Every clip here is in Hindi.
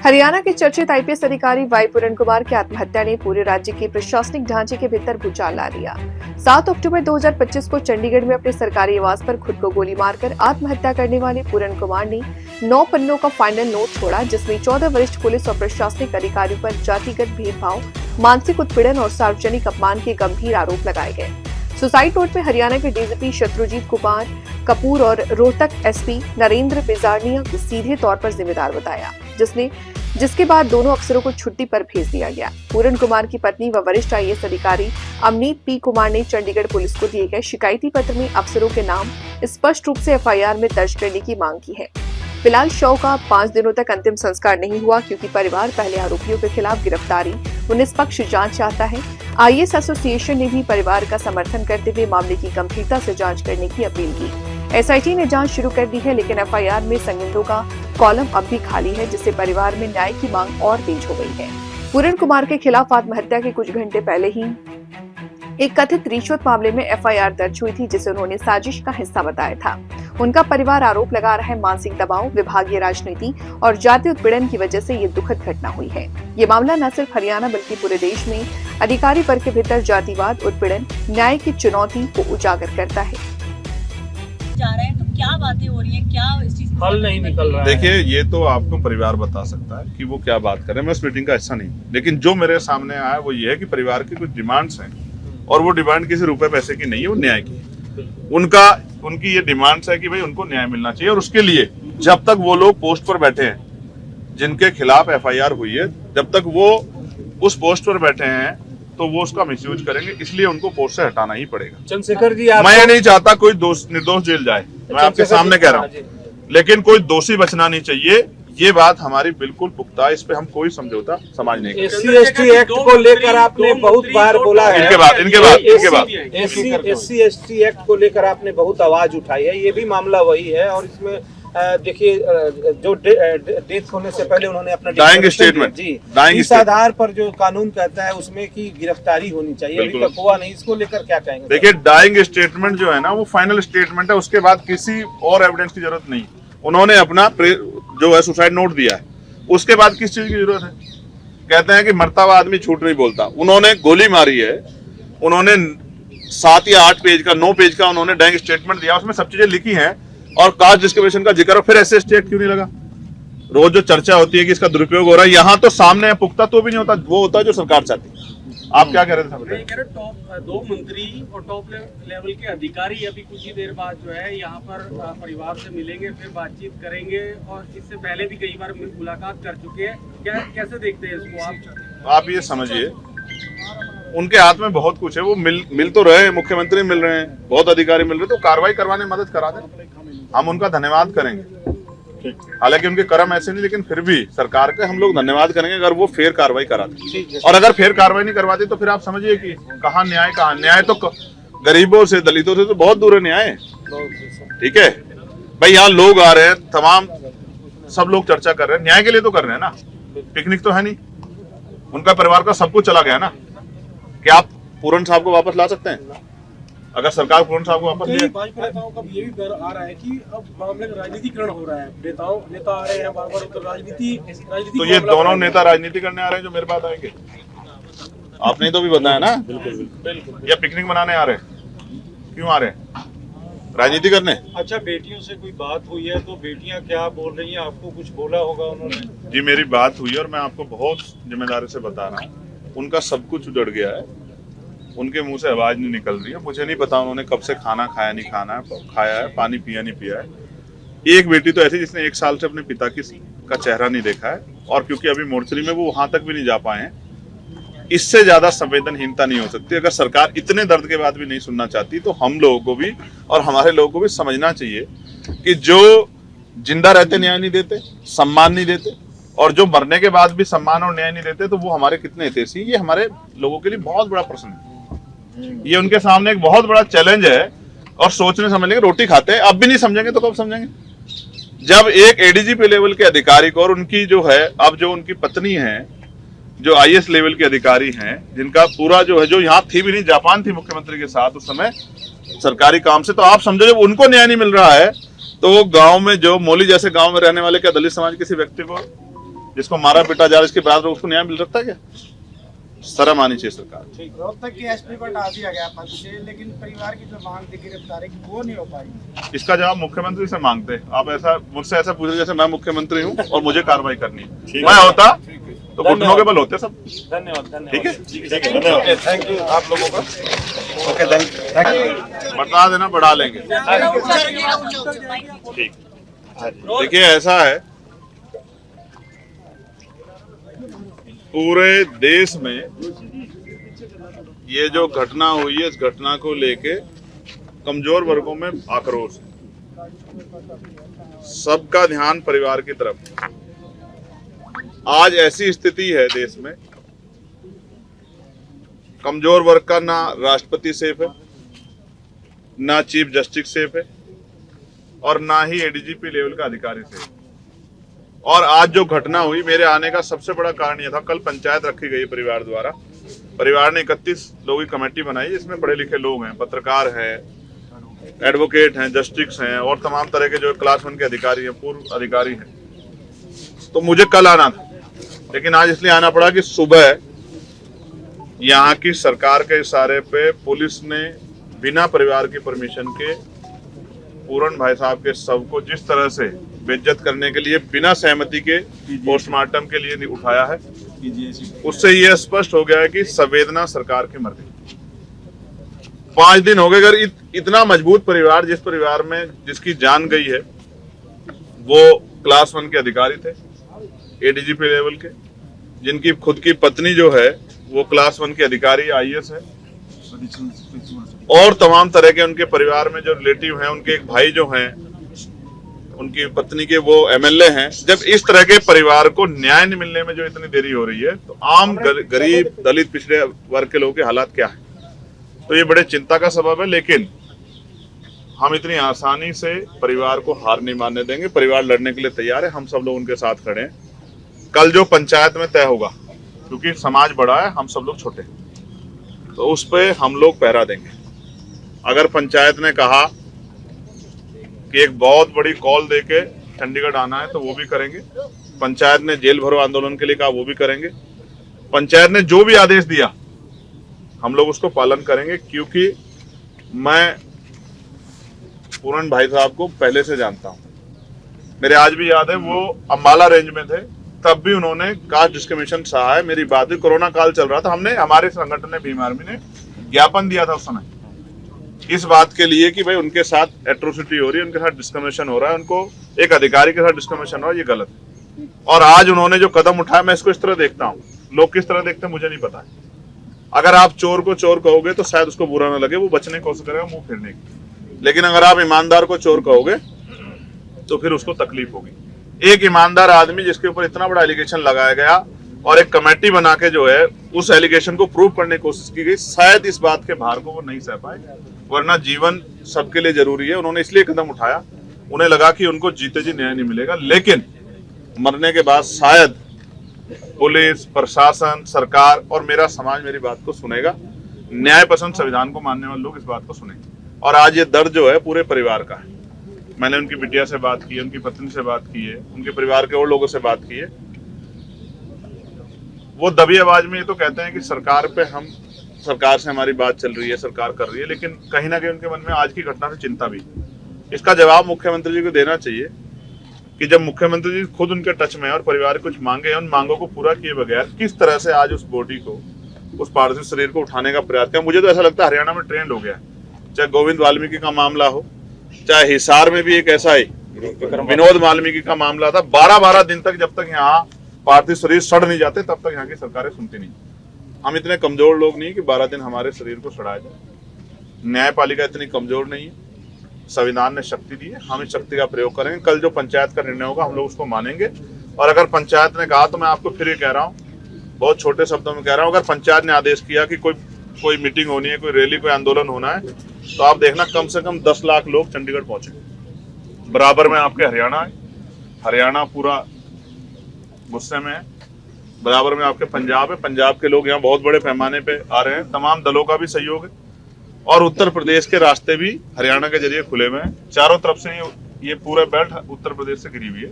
हरियाणा के चर्चित आईपीएस अधिकारी वाई पूरन कुमार की आत्महत्या ने पूरे राज्य के प्रशासनिक ढांचे के भीतर भूचाल ला दिया। 7 अक्टूबर 2025 को चंडीगढ़ में अपने सरकारी आवास पर खुद को गोली मारकर आत्महत्या करने वाले पूरन कुमार ने 9 पन्नों का फाइनल नोट छोड़ा, जिसमें 14 वरिष्ठ पुलिस और प्रशासनिक अधिकारियों पर जातिगत भेदभाव, मानसिक उत्पीड़न और सार्वजनिक अपमान के गंभीर आरोप लगाए गए। सुसाइड नोट में हरियाणा के डीजीपी शत्रुजीत कुमार कपूर और रोहतक एसपी नरेंद्र बिजारनिया को सीधे तौर पर जिम्मेदार बताया, जिसके बाद दोनों अफसरों को छुट्टी पर भेज दिया गया। पूरन कुमार की पत्नी व वरिष्ठ आईएएस अधिकारी अमनीत पी कुमार ने चंडीगढ़ पुलिस को दिए गए शिकायती पत्र में अफसरों के नाम स्पष्ट रूप से एफआईआर में दर्ज करने की मांग की है। फिलहाल शव का 5 दिनों तक अंतिम संस्कार नहीं हुआ, क्योंकि परिवार पहले आरोपियों के खिलाफ गिरफ्तारी व निष्पक्ष जांच चाहता है। आईएएस एसोसिएशन ने भी परिवार का समर्थन करते हुए मामले की गंभीरता से जांच करने की अपील की। एसआईटी ने जांच शुरू कर दी है, लेकिन एफआईआर में संदिग्धों का कॉलम अब भी खाली है, जिससे परिवार में न्याय की मांग और तेज हो गई है। पूरन कुमार के खिलाफ आत्महत्या के कुछ घंटे पहले ही एक कथित रिश्वत मामले में एफआईआर दर्ज हुई थी, जिसे उन्होंने साजिश का हिस्सा बताया था। उनका परिवार आरोप लगा रहा है मानसिक दबाव, विभागीय राजनीति और जाति उत्पीड़न की वजह से ये दुखद घटना हुई है। ये मामला न सिर्फ हरियाणा बल्कि पूरे देश में अधिकारी वर्ग के भीतर जातिवाद, उत्पीड़न, न्याय की चुनौती को उजागर करता है। जा रहे हैं तो क्या बातें हो रही हैं, क्या इस चीज हल नहीं निकल रहा है। देखिए, ये तो आपको परिवार बता सकता है कि वो क्या बात कर रहे हैं। मैं उस मीटिंग का हिस्सा नहीं, लेकिन जो मेरे सामने आया वो ये है कि परिवार की कुछ डिमांड्स हैं और वो डिमांड किसी रुपए पैसे की नहीं है, वो न्याय की है। उनकी ये डिमांड्स है कि भाई उनको न्याय मिलना चाहिए, और उसके लिए जब तक वो लोग पोस्ट पर बैठे हैं जिनके खिलाफ एफआईआर हुई है, जब तक वो उस पोस्ट पर बैठे हैं तो वो उसका मिसयूज करेंगे, इसलिए उनको पोस्ट से हटाना ही पड़ेगा। चंद्रशेखर जी, मैं नहीं चाहता कोई निर्दोष जेल जाए, मैं आपके सामने कह रहा हूँ, लेकिन कोई दोषी बचना नहीं चाहिए। ये बात हमारी बिल्कुल पुख्ता है, इस पे हम कोई समझौता समाज नहीं करेंगे। SC/ST एक्ट को लेकर आपने बहुत बार बोला है, इनके बाद SC/ST एक्ट को लेकर आपने बहुत आवाज उठाई है। ये भी मामला वही है, और इसमें देखिए जो डेथ होने से पहले उन्होंने अपना डाइंग स्टेटमेंट जी इस आधार पर जो कानून कहता है उसमें की गिरफ्तारी होनी चाहिए, अभी तक हुआ नहीं। इसको लेकर क्या कहेंगे? देखिए, डाइंग स्टेटमेंट जो है ना, वो फाइनल स्टेटमेंट है, उसके बाद किसी और एविडेंस की जरूरत नहीं। उन्होंने अपना जो है सुसाइड नोट दिया है, उसके बाद किस चीज की जरूरत है? कहते हैं कि मरता हुआ आदमी झूठ नहीं बोलता। उन्होंने गोली मारी है, उन्होंने 7 या 8 पेज का 9 पेज का उन्होंने डाइंग स्टेटमेंट दिया, उसमें सब चीजें लिखी हैं, और कास्ट डिस्क्रिमिनेशन का जिक्र, फिर SC/ST एक्ट क्यों नहीं लगा? रोज जो चर्चा होती है कि इसका दुरुपयोग हो रहा है, यहाँ तो सामने पुख्ता तो भी नहीं होता, वो होता है जो सरकार चाहती है। आप क्या कह रहे थे? मैं कह रहा टॉप 2 मंत्री और टॉप लेवल के अधिकारी अभी कुछ ही देर बाद जो है यहाँ पर परिवार से मिलेंगे, फिर बातचीत करेंगे, और इससे पहले भी कई बार मुलाकात कर चुके हैं। क्या कैसे देखते हैं इसको आप ये समझिए, उनके हाथ में बहुत कुछ है, वो मिल तो रहे हैं, मुख्यमंत्री मिल रहे हैं, बहुत अधिकारी मिल रहे हैं, तो कार्रवाई करवाने में मदद करा दें, हम उनका धन्यवाद करेंगे। हालांकि उनके कर्म ऐसे नहीं, लेकिन फिर भी सरकार का हम लोग धन्यवाद करेंगे अगर वो फेयर कार्रवाई कराते। और अगर फेयर कार्रवाई नहीं करवाते तो फिर आप समझिए कि कहाँ न्याय तो गरीबों से, दलितों से तो बहुत दूर है न्याय। ठीक है भाई, यहाँ लोग आ रहे हैं, तमाम सब लोग चर्चा कर रहे हैं, न्याय के लिए तो कर रहे हैं ना, पिकनिक तो है नहीं। उनका परिवार का सब कुछ चला गया ना। क्या आप पूरन साहब को वापस ला सकते हैं? अगर सरकार पूरन साहब को वापस ले, भाजपा नेताओं का ये भी डर आ रहा है कि अब मामले का राजनीतिकरण हो रहा है। नेता आ रहे हैं बार-बार, तो राजनीति तो ये दोनों नेता राजनीति करने आ रहे हैं जो मेरे पास आएंगे। आपने तो भी बताया ना, बिल्कुल, या पिकनिक मनाने आ रहे हैं? क्यों आ रहे हैं? राजनीति करने। अच्छा, बेटियों से कोई बात हुई है तो बेटियां क्या बोल रही हैं? आपको कुछ बोला होगा उन्होंने? जी, मेरी बात हुई और मैं आपको बहुत जिम्मेदारी से बता रहा हूँ, उनका सब कुछ उजड़ गया है, उनके मुंह से आवाज नहीं निकल रही है। मुझे नहीं पता उन्होंने कब से खाना खाया नहीं खाया है, पानी पिया नहीं पिया है। एक बेटी तो ऐसी जिसने 1 साल से अपने पिता का चेहरा नहीं देखा है, और क्योंकि अभी मोर्चरी में वो वहां तक भी नहीं जा पाए हैं, इससे ज्यादा संवेदनहीनता नहीं हो सकती। अगर सरकार इतने दर्द के बाद भी नहीं सुनना चाहती, तो हम लोगों को भी और हमारे लोगों को भी समझना चाहिए कि जो जिंदा रहते न्याय नहीं देते, सम्मान नहीं देते, और जो मरने के बाद भी सम्मान और न्याय नहीं देते, तो वो हमारे कितने हितैषी। ये हमारे लोगों के लिए बहुत बड़ा प्रश्न है, ये उनके सामने एक बहुत बड़ा चैलेंज है, और सोचने समझने की रोटी खाते हैं। अब भी नहीं समझेंगे तो कब समझेंगे? जब एक एडीजीपी लेवल के अधिकारी को, और उनकी जो है अब जो उनकी पत्नी है, जो आईएएस लेवल के अधिकारी हैं, जिनका पूरा जो है, जो यहाँ थी भी नहीं, जापान थी मुख्यमंत्री के साथ उस समय सरकारी काम से, तो आप समझो जब उनको न्याय नहीं मिल रहा है, तो वो गांव में, जो मोली जैसे गांव में रहने वाले क्या दलित समाज किसी व्यक्ति को जिसको मारा पीटा जा रहा है इसके बाद उसको न्याय मिल सकता है क्या? शर्म आनी चाहिए सरकार। रोहतक की एसपी को हटा दिया गया पद से, लेकिन परिवार की जो मांग थी गिरफ्तारी की वो नहीं हो पाई। इसका जवाब मुख्यमंत्री से मांगते हैं। आप ऐसा मुझसे ऐसा पूछ रहे जैसे मैं मुख्यमंत्री हूँ और मुझे कार्रवाई करनी है। मैं होता तो घुटनों के बल होते सब। धन्यवाद। ठीक है, ओके, थैंक यू आप लोगों का। Okay, thank you. बता देना, बढ़ा लेंगे। ठीक, देखिए ऐसा है, पूरे देश में ये जो घटना हुई है, इस घटना को लेके कमजोर वर्गों में आक्रोश है। सबका ध्यान परिवार की तरफ। आज ऐसी स्थिति है देश में, कमजोर वर्ग का ना राष्ट्रपति सेफ है, ना चीफ जस्टिस सेफ है, और ना ही एडीजीपी लेवल का अधिकारी सेफ। और आज जो घटना हुई, मेरे आने का सबसे बड़ा कारण यह था, कल पंचायत रखी गई परिवार द्वारा। परिवार ने 31 लोगों की कमेटी बनाई, जिसमें पढ़े लिखे लोग हैं, पत्रकार हैं, एडवोकेट हैं, जस्टिस हैं, और तमाम तरह के जो क्लास 1 के अधिकारी हैं, पूर्व अधिकारी हैं। तो मुझे कल आना था, लेकिन आज इसलिए आना पड़ा कि सुबह यहाँ की सरकार के इशारे पे पुलिस ने बिना परिवार की परमिशन के पूरन भाई साहब के शव को जिस तरह से बेइज्जत करने के लिए बिना सहमति के पोस्टमार्टम के लिए उठाया है, उससे यह स्पष्ट हो गया है कि संवेदना सरकार की मर गई। 5 दिन हो गए। अगर इतना मजबूत परिवार, जिस परिवार में जिसकी जान गई है, वो क्लास 1 के अधिकारी थे, एडीजीपी लेवल के, जिनकी खुद की पत्नी जो है वो क्लास 1 के अधिकारी IAS है, और तमाम तरह के उनके परिवार में जो रिलेटिव हैं, उनके एक भाई जो हैं, उनकी पत्नी के वो MLA हैं। जब इस तरह के परिवार को न्याय नहीं मिलने में जो इतनी देरी हो रही है, तो आम गरीब, दलित, पिछड़े वर्ग के लोगों के हालात क्या है? तो ये बड़े चिंता का सबब है। लेकिन हम इतनी आसानी से परिवार को हार नहीं मानने देंगे। परिवार लड़ने के लिए तैयार है, हम सब लोग उनके साथ खड़े हैं। कल जो पंचायत में तय होगा, क्योंकि समाज बड़ा है, हम सब लोग छोटे, तो उस पर हम लोग पहरा देंगे। अगर पंचायत ने कहा कि एक बहुत बड़ी कॉल देके चंडीगढ़ आना है, तो वो भी करेंगे। पंचायत ने जेल भरो आंदोलन के लिए कहा, वो भी करेंगे। पंचायत ने जो भी आदेश दिया, हम लोग उसको पालन करेंगे, क्योंकि मैं पूरन भाई साहब को पहले से जानता हूं। मेरे आज भी याद है, वो अंबाला रेंज में थे, तब भी उन्होंने कास्ट डिस्क्रिमिनेशन सहा है। मेरी बात हुई, कोरोना काल चल रहा था, हमने, हमारे संगठन ने, भीम आर्मी ने ज्ञापन दिया था उस समय इस बात के लिए कि भाई उनके साथ एट्रोसिटी हो रही है, उनके साथ डिस्क्रिमिनेशन हो रहा है, उनको एक अधिकारी के साथ डिस्क्रिमिनेशन हो रहा है, ये गलत है। और आज उन्होंने जो कदम उठाया, मैं इसको इस तरह देखता हूँ। लोग किस तरह देखते हैं मुझे नहीं पता है। अगर आप चोर को चोर कहोगे तो शायद उसको बुरा ना लगे, वो बचने की कोशिश करेगा मुंह फेरने की। लेकिन अगर आप ईमानदार को चोर कहोगे तो फिर उसको तकलीफ होगी। एक ईमानदार आदमी जिसके ऊपर इतना बड़ा एलिगेशन लगाया गया और एक कमेटी बना के जो है उस एलिगेशन को प्रूव करने की कोशिश की गई, शायद इस बात के भार को वो नहीं सह पाए, वरना जीवन सबके लिए जरूरी है। उन्होंने इसलिए कदम उठाया, उन्हें लगा कि उनको जीते जी न्याय नहीं मिलेगा, लेकिन मरने के बाद शायद पुलिस, प्रशासन, सरकार और मेरा समाज मेरी बात को सुनेगा। न्याय पसंद, संविधान को मानने वाले लोग इस बात को सुनेंगे। और आज ये दर्द जो है पूरे परिवार का है। मैंने उनकी बिटिया से बात की है, उनकी पत्नी से बात की है, उनके परिवार के और लोगों से बात की है। वो दबी आवाज में ये तो कहते हैं कि सरकार पे हम, सरकार से हमारी बात चल रही है, सरकार कर रही है, लेकिन कहीं ना कहीं उनके मन में आज की घटना से चिंता भी। इसका जवाब मुख्यमंत्री जी को देना चाहिए कि जब मुख्यमंत्री जी खुद उनके टच में है और परिवार कुछ मांगे, उन मांगों को पूरा किए बगैर किस तरह से आज उस बॉडी को, उस पार्थिव शरीर को उठाने का प्रयास किया। मुझे तो ऐसा लगता है हरियाणा में ट्रेंड हो गया, चाहे गोविंद वाल्मीकि का मामला हो, चाहे हिसार में भी एक ऐसा ही विनोद वाल्मीकि का मामला था। 12-12 दिन तक जब तक यहाँ पार्थिव शरीर सड़ नहीं जाते, तब तक यहाँ की सरकारें सुनती नहीं। हम इतने कमजोर लोग नहीं कि 12 दिन हमारे शरीर को सड़ाया जाए। न्यायपालिका इतनी कमजोर नहीं है, संविधान ने शक्ति दी है, हम इस शक्ति का प्रयोग करेंगे। कल जो पंचायत का निर्णय होगा हम लोग उसको मानेंगे। और अगर पंचायत ने कहा, तो मैं आपको फिर ये कह रहा हूँ, बहुत छोटे शब्दों में कह रहा हूँ, अगर पंचायत ने आदेश किया कि कोई मीटिंग होनी है, कोई रैली, कोई आंदोलन होना है, तो आप देखना कम से कम 10 लाख लोग चंडीगढ़ पहुंचे। बराबर में आपके हरियाणा है, हरियाणा पूरा गुस्से में है। बराबर में आपके पंजाब है, पंजाब के लोग यहाँ बहुत बड़े पैमाने पे आ रहे हैं। तमाम दलों का भी सहयोग है और उत्तर प्रदेश के रास्ते भी हरियाणा के जरिए खुले हुए हैं। चारों तरफ से ये पूरा बेल्ट उत्तर प्रदेश से घिरी हुई है।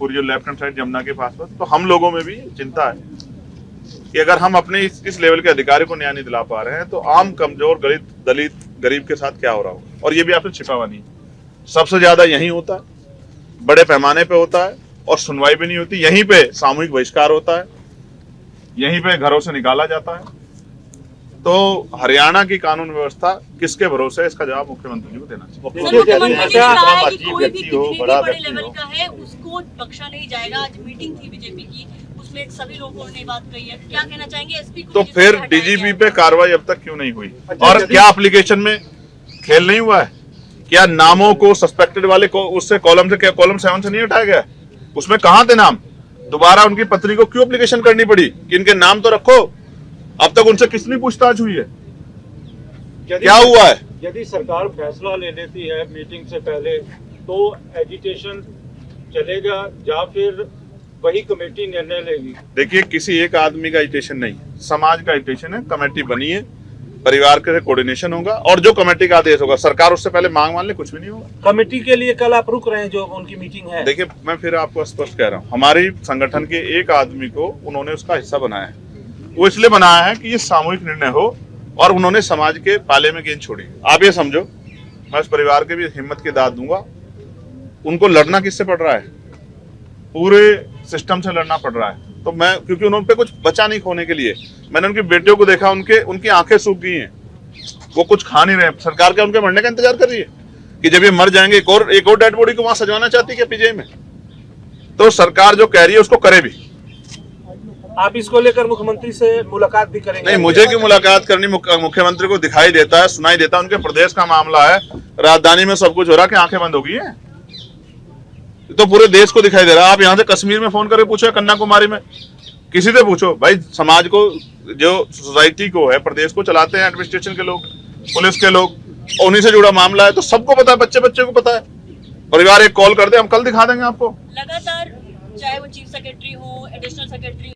पूरी जो लेफ्ट हैंड साइड जमुना के पास पर, तो हम लोगों में भी चिंता है कि अगर हम अपने इस लेवल के अधिकारी को न्याय नहीं दिला पा रहे हैं तो आम कमजोर दलित गरीब के साथ क्या हो रहा होगा। और ये भी आपसे छिपा हुआ नहीं है, सबसे ज्यादा यही होता है, बड़े पैमाने पे होता है और सुनवाई भी नहीं होती। यहीं पे सामूहिक बहिष्कार होता है, यहीं पे घरों से निकाला जाता है। तो हरियाणा की कानून व्यवस्था किसके भरोसे है, इसका जवाब मुख्यमंत्री जी को देना चाहिए। सर, मुख्यमंत्री ने कहा है कि कोई भी कितने भी बड़े लेवल का है उसको बख्शा नहीं जाएगा। आज मीटिंग थी बीजेपी की, उसमें सभी लोगों ने बात कही है, क्या कहना चाहेंगे एसपी को? तो फिर डीजीपी पे कार्रवाई अब तक क्यों नहीं हुई? और क्या एप्लीकेशन में खेल नहीं हुआ है? क्या नामों को सस्पेक्टेड वाले को उससे कॉलम 7 से नहीं उठाया गया? उसमें कहां थे नाम? दोबारा उनकी पत्नी को क्यों एप्लीकेशन करनी पड़ी कि इनके नाम तो रखो? अब तक उनसे कितनी पूछताछ हुई है? क्या हुआ है? यदि सरकार फैसला ले लेती है मीटिंग से पहले तो एजिटेशन चलेगा या फिर वही कमेटी निर्णय लेगी? देखिए, किसी एक आदमी का एजिटेशन नहीं, समाज का एजिटेशन है। कमेटी बनी है, परिवार के कोऑर्डिनेशन होगा और जो कमेटी का आदेश होगा, सरकार उससे पहले मांग मान ले, कुछ भी नहीं होगा। कमेटी के लिए कल आप रुक रहे हैं जो उनकी मीटिंग है? देखिए, मैं फिर आपको स्पष्ट कह रहा हूँ, हमारी संगठन के एक आदमी को उन्होंने उसका हिस्सा बनाया है। वो इसलिए बनाया है कि ये सामूहिक निर्णय हो और उन्होंने समाज के पाले में गेंद छोड़ी। आप ये समझो, मैं उस परिवार के भी हिम्मत की दाद दूंगा। उनको लड़ना किससे पड़ रहा है? पूरे सिस्टम से लड़ना पड़ रहा है। तो मैं, क्योंकि उन्होंने पे कुछ बचा नहीं खोने के लिए, मैंने उनकी बेटियों को देखा, उनकी आंखें सूख गई हैं, वो कुछ खा नहीं रहे। सरकार क्या उनके मरने का इंतजार कर रही है कि जब ये मर जाएंगे एक और डेड बॉडी को वहां सजवाना चाहती है क्या पीजीआई में? तो सरकार जो कह रही है उसको करे भी। आप इसको लेकर मुख्यमंत्री से मुलाकात भी करेंगे? नहीं, मुझे क्यों मुलाकात करनी? मुख्यमंत्री को दिखाई देता है, सुनाई देता है, उनके प्रदेश का मामला है, राजधानी में सब कुछ हो रहा है कि आंखें बंद हो गई है? तो पूरे देश को दिखाई दे रहा है। आप यहाँ से कश्मीर में फोन करके पूछो, कन्याकुमारी में, किसी से पूछो भाई, समाज को, जो सोसाइटी को है, प्रदेश को चलाते हैं एडमिनिस्ट्रेशन के लोग, पुलिस के लोग, उन्हीं से जुड़ा मामला है तो सबको पता है, बच्चे को पता है। परिवार एक कॉल कर दे, हम कल दिखा देंगे आपको। लगातार चाहे वो चीफ सेक्रेटरी हो, एडिशनल सेक्रेटरी